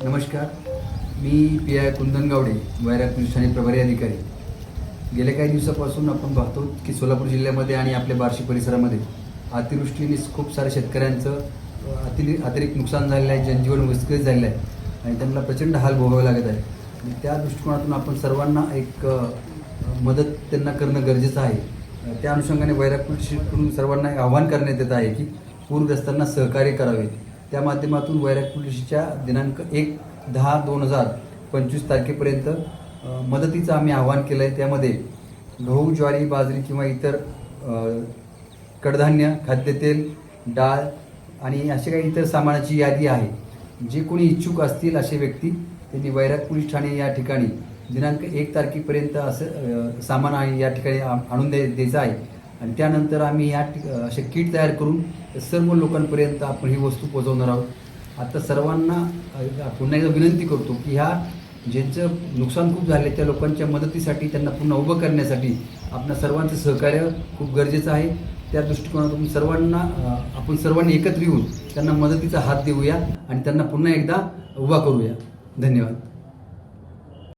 नमस्कार, मी पी.आय. कुंदनगावडे, वैराग पोलीस ठाणे प्रभारी अधिकारी. गेल्या काही दिवसापासून आपण पाहतो की सोलापूर जिल्ह्यामध्ये आणि आपल्या बार्शी परिसरामध्ये अतिवृष्टीने खूप साऱ्या शेतकऱ्यांचं अतिरिक्त नुकसान झालेलं आहे, जनजीवन विस्कळीत झालेलं आहे आणि त्यांना प्रचंड हाल भोगावे लागत आहे. आणि त्या दृष्टिकोनातून आपण सर्वांना एक मदत त्यांना करणं गरजेचं आहे. त्या अनुषंगाने वैराग पोलीसकडून सर्वांना आवाहन करण्यात येत आहे की पूरग्रस्तांना सहकार्य करावे. त्या माध्यमातून वैराग पोलीसच्या दिनांक 1/10/2025 तारखेपर्यंत मदतीचं आम्ही आवाहन केलं आहे. त्यामध्ये गहू, ज्वारी, बाजरी किंवा इतर कडधान्य, खाद्यतेल, डाळ आणि असे काही इतर सामानाची यादी आहे. जे कोणी इच्छुक असतील असे व्यक्ती त्यांनी वैराग पोलीस ठाणे या ठिकाणी दिनांक 1 तारखेपर्यंत असं सामान आहे या ठिकाणी आणून द्यायचं आहे. आणि त्यानंतर आम्ही असे किट तयार करून सर्व लोकांपर्यंत आपण ही वस्तू पोहोचवणार आहोत. आता सर्वांना पुन्हा एकदा विनंती करतो की ह्या ज्यांचं नुकसान खूप झाले त्या लोकांच्या मदतीसाठी, त्यांना पुन्हा उभं करण्यासाठी आपल्या सर्वांचं सहकार्य खूप गरजेचं आहे. त्या दृष्टिकोनातून आपण सर्वांनी एकत्र येऊन त्यांना मदतीचा हात देऊया आणि त्यांना पुन्हा एकदा उभा करूया. धन्यवाद.